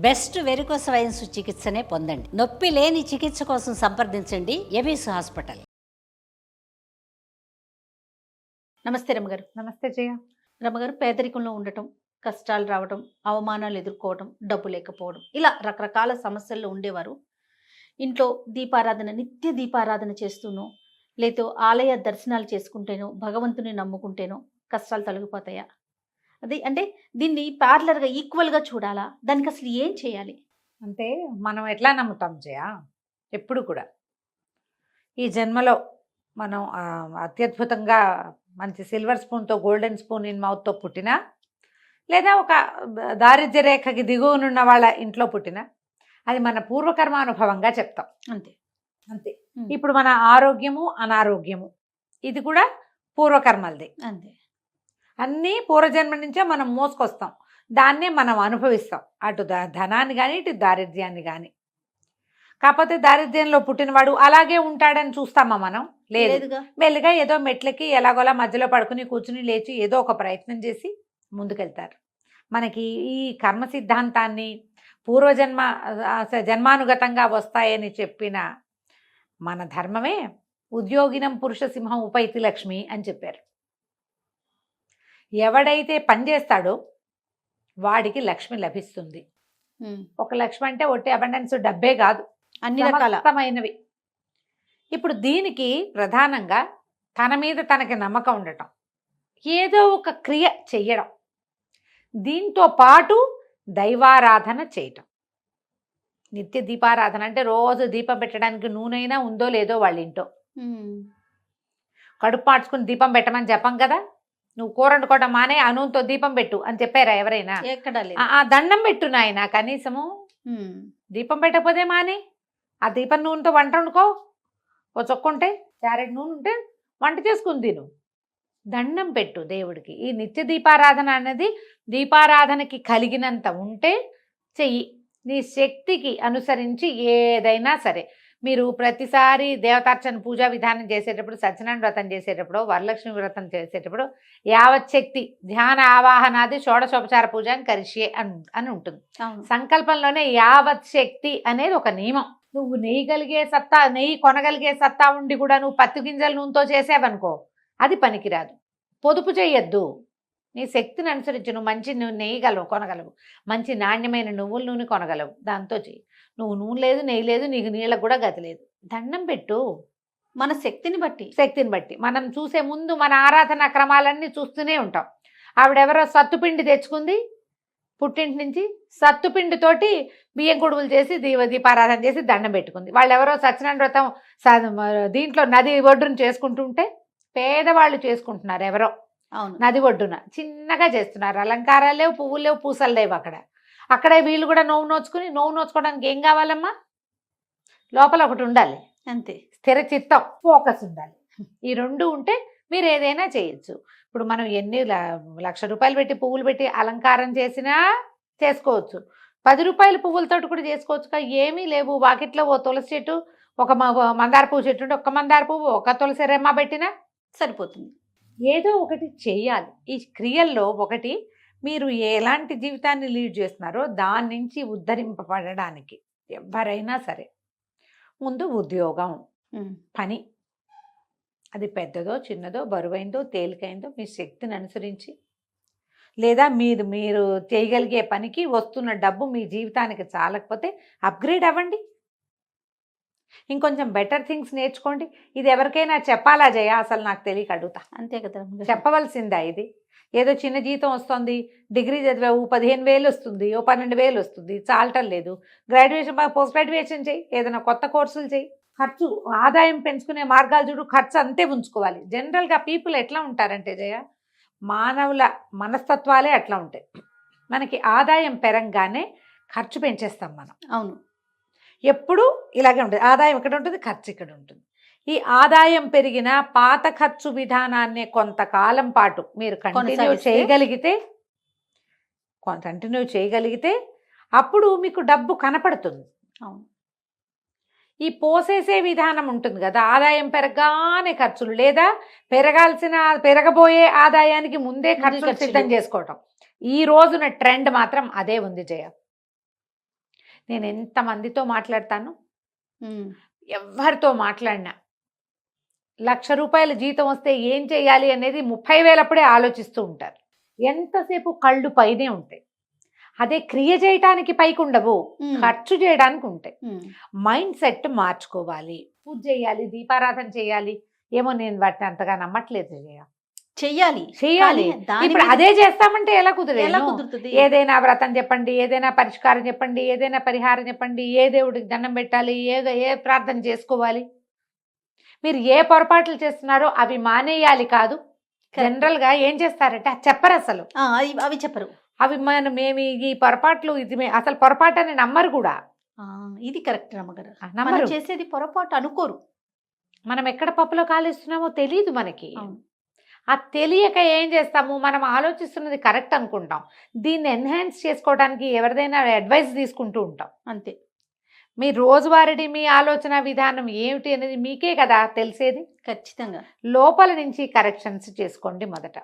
Best varicose veins చికిత్సనే పొందండి. నొప్పి లేని చికిత్స కోసం సంప్రదించండి ఎవిస్ హాస్పిటల్. నమస్తే రమ్మగారు. నమస్తే జయ. రమ్మగారు, పేదరికంలో ఉండటం, కష్టాలు రావడం, అవమానాలు ఎదుర్కోవడం, డబ్బు లేకపోవడం, ఇలా రకరకాల సమస్యల్లో ఉండేవారు. ఇంట్లో దీపారాధన, నిత్య దీపారాధన చేస్తూనో లేదో ఆలయ దర్శనాలు చేసుకుంటేనో, భగవంతుని నమ్ముకుంటేనో కష్టాలు తొలగిపోతాయా? అది అంటే దీన్ని ప్యారలర్గా ఈక్వల్గా చూడాలా? దానికి అసలు ఏం చేయాలి? అంటే మనం ఎట్లా నమ్ముతాం జయ? ఎప్పుడు కూడా ఈ జన్మలో మనం అత్యద్భుతంగా మంచి సిల్వర్ స్పూన్తో, గోల్డెన్ స్పూన్ ఇన్ మౌత్తో పుట్టినా, లేదా ఒక దారిద్ర్య రేఖకి దిగువనున్న వాళ్ళ ఇంట్లో పుట్టినా, అది మన పూర్వకర్మానుభవంగా చెప్తాం. అంతే అంతే. ఇప్పుడు మన ఆరోగ్యము, అనారోగ్యము ఇది కూడా పూర్వకర్మలది. అంతే. అన్నీ పూర్వజన్మ నుంచే మనం మోసుకొస్తాం, దాన్నే మనం అనుభవిస్తాం. అటు ధనాన్ని కానీ, ఇటు దారిద్ర్యాన్ని కానీ. కాకపోతే దారిద్ర్యంలో పుట్టినవాడు అలాగే ఉంటాడని చూస్తామా మనం? లేదుగా. మెల్లిగా ఏదో మెట్లకి ఎలాగోలా మధ్యలో పడుకుని కూర్చుని లేచి ఏదో ఒక ప్రయత్నం చేసి ముందుకెళ్తారు. మనకి ఈ కర్మ సిద్ధాంతాన్ని జన్మానుగతంగా వస్తాయని చెప్పిన మన ధర్మమే ఉద్యోగినం పురుష సింహం ఉపైతి లక్ష్మి అని చెప్పారు. ఎవడైతే పనిచేస్తాడో వాడికి లక్ష్మి లభిస్తుంది. ఒక లక్ష్మి అంటే ఒట్టి అబండెన్స్ డబ్బే కాదు, అన్ని రకాలమైనవి. ఇప్పుడు దీనికి ప్రధానంగా తన మీద తనకి నమ్మకం ఉండటం, ఏదో ఒక క్రియ చెయ్యడం, దీంతో పాటు దైవారాధన చేయటం. నిత్య దీపారాధన అంటే రోజు దీపం పెట్టడానికి నూనెైనా ఉందో లేదో వాళ్ళ ఇంట్లో. కడుపు మార్చుకుని దీపం పెట్టమని చెప్పం కదా. నువ్వు కూర వండుకోవడం మానే ఆ నూనెతో దీపం పెట్టు అని చెప్పారా ఎవరైనా? ఎక్కడ దండం పెట్టు నాయన, కనీసము దీపం పెట్టకపోతే మానే ఆ దీపం నూనెతో వంట వండుకో. ఓ చొక్కుంటే క్యారెట్ నూనె ఉంటే వంట చేసుకుని తిను, దండం పెట్టు దేవుడికి. ఈ నిత్య దీపారాధన అనేది దీపారాధనకి కలిగినంత ఉంటే చెయ్యి. నీ శక్తికి అనుసరించి ఏదైనా సరే. మీరు ప్రతిసారి దేవతార్చన పూజా విధానం చేసేటప్పుడు, సత్యనారాయణ వ్రతం చేసేటప్పుడు, వరలక్ష్మి వ్రతం చేసేటప్పుడు యావత్ శక్తి ధ్యాన ఆవాహనాది షోడశోపచార పూజ అని కరిషే అని ఉంటుంది. సంకల్పంలోనే యావత్ శక్తి అనేది ఒక నియమం. నువ్వు నెయ్యి కొనగలిగే సత్తా ఉండి కూడా నువ్వు పత్తి గింజల నూనెతో చేసేవనుకో, అది పనికిరాదు. పొదుపు చేయొద్దు. నీ శక్తిని అనుసరించి నువ్వు మంచి నెయ్యగలవు, కొనగలవు. మంచి నాణ్యమైన నువ్వుల నూనె కొనగలవు, దాంతో చెయ్యి. నువ్వు నూనె లేదు, నెయ్యి లేదు, నీకు నీళ్ళకు కూడా గతి లేదు, దండం పెట్టు. మన శక్తిని బట్టి మనం చూసే ముందు మన ఆరాధన క్రమాలన్నీ చూస్తూనే ఉంటాం. ఆవిడెవరో సత్తుపిండి తెచ్చుకుంది పుట్టింటి నుంచి, సత్తుపిండితోటి బియ్యం కొడుగులు చేసి దీపారాధన చేసి దండం పెట్టుకుంది. వాళ్ళు ఎవరో సత్యనారాయణ వ్రతం దీంట్లో నది ఒడ్డును చేసుకుంటుంటే, పేదవాళ్ళు చేసుకుంటున్నారు ఎవరో నది ఒడ్డున చిన్నగా చేస్తున్నారు. అలంకారాలు లేవు, పువ్వులు లేవు, పూసలు లేవు. అక్కడే వీళ్ళు కూడా నోవు నోచుకోవడానికి ఏం కావాలమ్మా? లోపల ఒకటి ఉండాలి, అంతే. స్థిర చిత్తం, ఫోకస్ ఉండాలి. ఈ రెండు ఉంటే మీరు ఏదైనా చేయొచ్చు. ఇప్పుడు మనం ఎన్ని ₹1,00,000 పెట్టి పువ్వులు పెట్టి అలంకారం చేసినా చేసుకోవచ్చు. 10 రూపాయల పువ్వులతోటి కూడా చేసుకోవచ్చు. ఏమీ లేవు, వాకిట్లో ఓ తులసి చెట్టు, ఒక మందార పువ్వు చెట్టు ఉంటే ఒక్క మందార పువ్వు, ఒక తులసి రెమ్మ పెట్టినా సరిపోతుంది. ఏదో ఒకటి చెయ్యాలి. ఈ క్రియల్లో ఒకటి మీరు ఎలాంటి జీవితాన్ని లీడ్ చేస్తున్నారో దాని నుంచి ఉద్ధరింపబడడానికి ఎవరైనా సరే ముందు ఉద్యోగం, పని, అది పెద్దదో చిన్నదో, బరువైందో తేలికైందో మీ శక్తిని అనుసరించి, లేదా మీరు చేయగలిగే పనికి వస్తున్న డబ్బు మీ జీవితానికి చాలకపోతే అప్గ్రేడ్ అవ్వండి, ఇంకొంచెం బెటర్ థింగ్స్ నేర్చుకోండి. ఇది ఎవరికైనా చెప్పాలా జయ? అసలు నాకు తెలియక అడుగుతా. అంతే కదా, చెప్పవలసిందా? ఇది ఏదో చిన్న జీతం వస్తుంది, డిగ్రీ చదివావు 15,000 వస్తుంది, ఓ 12,000 వస్తుంది, చాలటం లేదు. గ్రాడ్యుయేషన్ పోస్ట్ గ్రాడ్యుయేషన్ చేయి, ఏదైనా కొత్త కోర్సులు చేయి. ఖర్చు ఆదాయం పెంచుకునే మార్గాలు చూడు, ఖర్చు అంతే ఉంచుకోవాలి. జనరల్గా పీపుల్ ఎట్లా ఉంటారంటే జయ, మానవుల మనస్తత్వాలే అట్లా ఉంటాయి. మనకి ఆదాయం పెరంగానే ఖర్చు పెంచేస్తాం మనం. అవును, ఎప్పుడు ఇలాగే ఉంటుంది. ఆదాయం ఇక్కడ ఉంటుంది, ఖర్చు ఇక్కడ ఉంటుంది. ఈ ఆదాయం పెరిగిన పాత ఖర్చు విధానాన్ని కొంతకాలం పాటు మీరు కంటిన్యూ చేయగలిగితే అప్పుడు మీకు డబ్బు కనపడుతుంది. అవును. ఈ పోసేసే విధానం ఉంటుంది కదా, ఆదాయం పెరగానే ఖర్చులు, లేదా పెరగబోయే ఆదాయానికి ముందే ఖర్చులు సిద్ధం చేసుకోవటం. ఈ రోజున ట్రెండ్ మాత్రం అదే ఉంది జయ. నేను ఎంతమందితో మాట్లాడతాను, ఎవరితో మాట్లాడినా 1,00,000 రూపాయల జీతం వస్తే ఏం చేయాలి అనేది 30,000 అప్పుడే ఆలోచిస్తూ ఉంటారు. ఎంతసేపు కళ్ళు పైనే ఉంటాయి. అదే క్రియ చేయటానికి పైకి ఉండవు, ఖర్చు చేయడానికి ఉంటాయి. మైండ్ సెట్ మార్చుకోవాలి. పూజ చేయాలి, దీపారాధన చేయాలి, ఏమో నేను వాటిని అంతగా నమ్మట్లేదు. చెయ్యాలి. ఇప్పుడు అదే చేస్తామంటే ఎలా ఎలా కుదిరేది? కుదురుతుంది? ఏదైనా వ్రతం చెప్పండి, ఏదైనా పరిష్కారం చెప్పండి, ఏదైనా పరిహారం చెప్పండి, ఏ దేవుడికి దండం పెట్టాలి, ఏ ప్రార్థన చేసుకోవాలి. మీరు ఏ పొరపాట్లు చేస్తున్నారో అవి మానేయాలి. కాదు, జనరల్ గా ఏం చేస్తారంటే చెప్పరు అసలు. అవి చెప్పరు. అవి మేము ఈ పొరపాట్లు అసలు పొరపాటు అని నమ్మరు కూడా. ఇది కరెక్ట్ రమ్మగారు. నమ్మరు. మనం చేసేది పొరపాటు అనుకోరు. మనం ఎక్కడ పప్పులో కాలేస్తున్నామో తెలియదు మనకి. ఆ తెలియక ఏం చేస్తాము, మనం ఆలోచిస్తున్నది కరెక్ట్ అనుకుంటాం. దీన్ని ఎన్హాన్స్ చేసుకోవడానికి ఎవరిదైనా అడ్వైస్ తీసుకుంటూ ఉంటాం అంతే. మీ రోజువారీ మీ ఆలోచన విధానం ఏమిటి అనేది మీకే కదా తెలిసేది. ఖచ్చితంగా లోపల నుంచి కరెక్షన్స్ చేసుకోండి మొదట.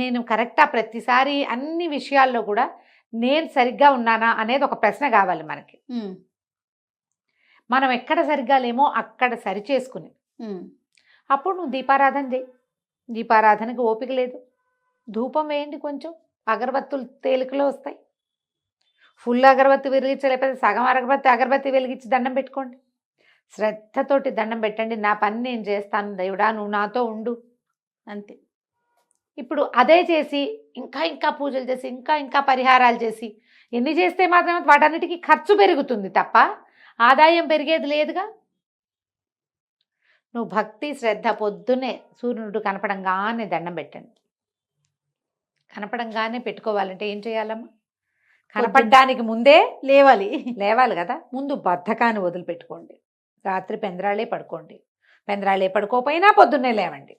నేను కరెక్టా, ప్రతిసారి అన్ని విషయాల్లో కూడా నేను సరిగ్గా ఉన్నానా అనేది ఒక ప్రశ్న కావాలి మనకి. మనం ఎక్కడ సరిగ్గా లేమో అక్కడ సరి చేసుకుని అప్పుడు నువ్వు దీపారాధన చేయి. దీపారాధనకి ఓపిక లేదు, ధూపం వేయండి, కొంచెం అగరబత్తులు తేలికలో వస్తాయి. ఫుల్ అగరబత్తి వెలిగించలేకపోతే సగం అగరబత్తి వెలిగించి దండం పెట్టుకోండి. శ్రద్ధతోటి దండం పెట్టండి. నా పని నేను చేస్తాను దేవుడా, నువ్వు నాతో ఉండు, అంతే. ఇప్పుడు అదే చేసి ఇంకా పూజలు చేసి ఇంకా పరిహారాలు చేసి ఎన్ని చేస్తే మాత్రమే వాటన్నిటికీ ఖర్చు పెరుగుతుంది తప్ప ఆదాయం పెరిగేది లేదుగా. నువ్వు భక్తి శ్రద్ధ పొద్దున్నే సూర్యుడు కనపడంగానే దండం పెట్టండి. కనపడంగానే పెట్టుకోవాలంటే ఏం చేయాలమ్మా? కనపడడానికి ముందే లేవాలి కదా. ముందు బద్ధకాన్ని వదిలిపెట్టుకోండి. రాత్రి పెందరాళే పడుకోండి. పెందరాళే పడుకోపోయినా పొద్దున్నే లేవండి.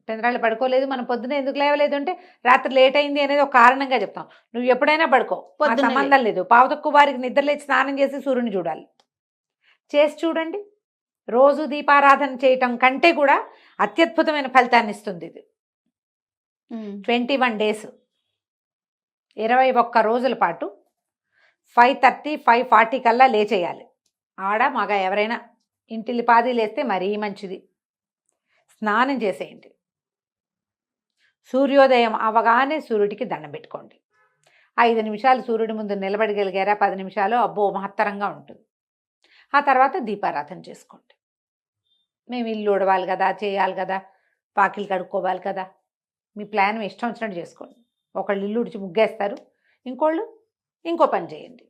పెందరాళ్ళు పడుకోలేదు, మనం పొద్దున్నే ఎందుకు లేవలేదు అంటే రాత్రి లేట్ అయింది అనేది ఒక కారణంగా చెప్తాం. నువ్వు ఎప్పుడైనా పడుకో, సంబంధం లేదు. పావు తక్కువ వారికి నిద్రలేచి స్నానం చేసి సూర్యుని చూడాలి. చేసి చూడండి. రోజు దీపారాధన చేయటం కంటే కూడా అత్యద్భుతమైన ఫలితాన్ని ఇస్తుంది ఇది. 21 days 21 రోజుల పాటు 5:30 5:40 కల్లా లేచేయాలి. ఆడ మగ ఎవరైనా ఇంటిల్లిపాది లేస్తే మరీ మంచిది. స్నానం చేసేయండి. సూర్యోదయం అవగానే సూర్యుడికి దండం పెట్టుకోండి. 5 నిమిషాలు సూర్యుడి ముందు నిలబడగలిగారా, 10 నిమిషాలు అబ్బో మహత్తరంగా ఉంటుంది. ఆ తర్వాత దీపారాధన చేసుకోండి. మేము ఇల్లు ఉడవాలి కదా, చేయాలి కదా, పాకిలు కడుక్కోవాలి కదా, మీ ప్లాన్ మీ ఇష్టం వచ్చినట్టు చేసుకోండి. ఒకళ్ళు ఇల్లు ఉడిచి ముగ్గేస్తారు, ఇంకోళ్ళు ఇంకో పని చేయండి.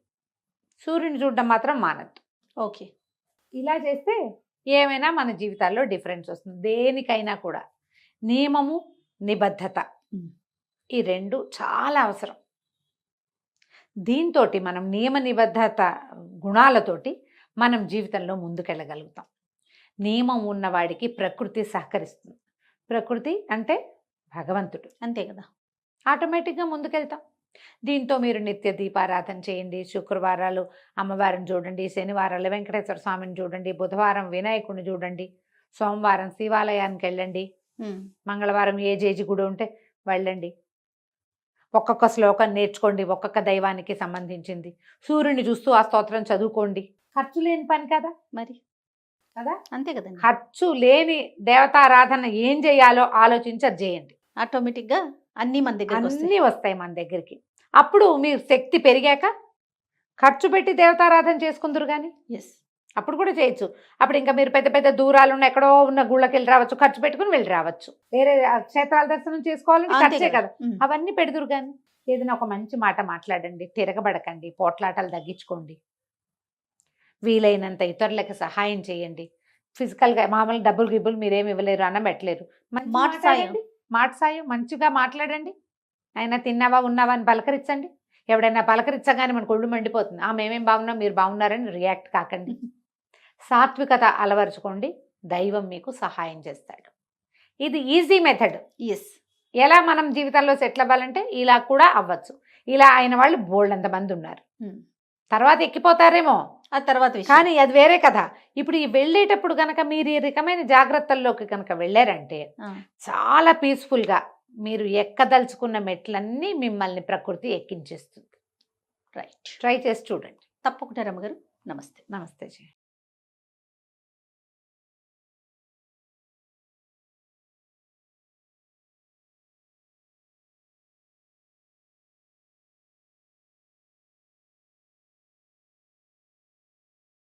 సూర్యుని చూడడం మాత్రం మానద్దు. ఓకే. ఇలా చేస్తే ఏమైనా మన జీవితాల్లో డిఫరెన్స్ వస్తుంది. దేనికైనా కూడా నియమము, నిబద్ధత, ఈ రెండు చాలా అవసరం. దీంతో మనం నియమ నిబద్ధత గుణాలతోటి మనం జీవితంలో ముందుకెళ్ళగలుగుతాం. నియమం ఉన్నవాడికి ప్రకృతి సహకరిస్తుంది. ప్రకృతి అంటే భగవంతుడు, అంతే కదా. ఆటోమేటిక్గా ముందుకెళ్తాం. దీంతో మీరు నిత్య దీపారాధన చేయండి. శుక్రవారాలు అమ్మవారిని చూడండి, శనివారాలు వెంకటేశ్వర స్వామిని చూడండి, బుధవారం వినాయకుడిని చూడండి, సోమవారం శివాలయానికి వెళ్ళండి, మంగళవారం ఏ జేజి గుడి ఉంటే వెళ్ళండి. ఒక్కొక్క శ్లోకం నేర్చుకోండి, ఒక్కొక్క దైవానికి సంబంధించింది. సూర్యుని చూస్తూ ఆ స్తోత్రం చదువుకోండి. ఖర్చు లేని పని కదా మరి, కదా, అంతే కదండి. ఖర్చు లేని దేవతారాధన ఏం చేయాలో ఆలోచించి అది చేయండి. ఆటోమేటిక్గా అన్నీ మన దగ్గర అన్నీ వస్తాయి మన దగ్గరికి. అప్పుడు మీరు శక్తి పెరిగాక ఖర్చు పెట్టి దేవతారాధన చేసుకుందరు కానీ అప్పుడు కూడా చేయొచ్చు. అప్పుడు ఇంకా మీరు పెద్ద పెద్ద దూరాలు ఉన్న ఎక్కడో ఉన్న గుళ్ళకి వెళ్ళి రావచ్చు, ఖర్చు పెట్టుకుని వెళ్ళి రావచ్చు. వేరే క్షేత్రాల దర్శనం చేసుకోవాలంటే ఖర్చే కదా, అవన్నీ పెడుతురు. కానీ ఏదైనా ఒక మంచి మాట మాట్లాడండి, తిరగబడకండి, పోట్లాటలు తగ్గించుకోండి, వీలైనంత ఇతరులకు సహాయం చేయండి. ఫిజికల్గా మామూలు డబ్బులు గిబ్బులు మీరేమి ఇవ్వలేరు, అన్నం పెట్టలేరు, మాట సాయం మంచిగా మాట్లాడండి. అయినా తిన్నావా ఉన్నావా అని పలకరించండి. ఎవడైనా పలకరించగానే మనకు ఒళ్ళు మండిపోతుంది, మేమేం బాగున్నాం మీరు బాగున్నారని రియాక్ట్ కాకండి. సాత్వికత అలవరుచుకోండి, దైవం మీకు సహాయం చేస్తాడు. ఇది ఈజీ మెథడ్. ఎలా మనం జీవితంలో సెటిల్ అవ్వాలంటే ఇలా కూడా అవ్వచ్చు. ఇలా అయిన వాళ్ళు బోల్డ్ మంది ఉన్నారు. తర్వాత ఎక్కిపోతారేమో ఆ తర్వాత, కానీ అది వేరే కథ. ఇప్పుడు ఈ వెళ్ళేటప్పుడు కనుక మీరు ఈ రకమైన జాగ్రత్తల్లోకి కనుక వెళ్ళారంటే చాలా పీస్ఫుల్గా మీరు ఎక్కదలుచుకున్న మెట్లన్నీ మిమ్మల్ని ప్రకృతి ఎక్కించేస్తుంది. రైట్. ట్రై చేసి చూడండి. తప్పకుండా రమ్మగారు. నమస్తే. నమస్తే జీ.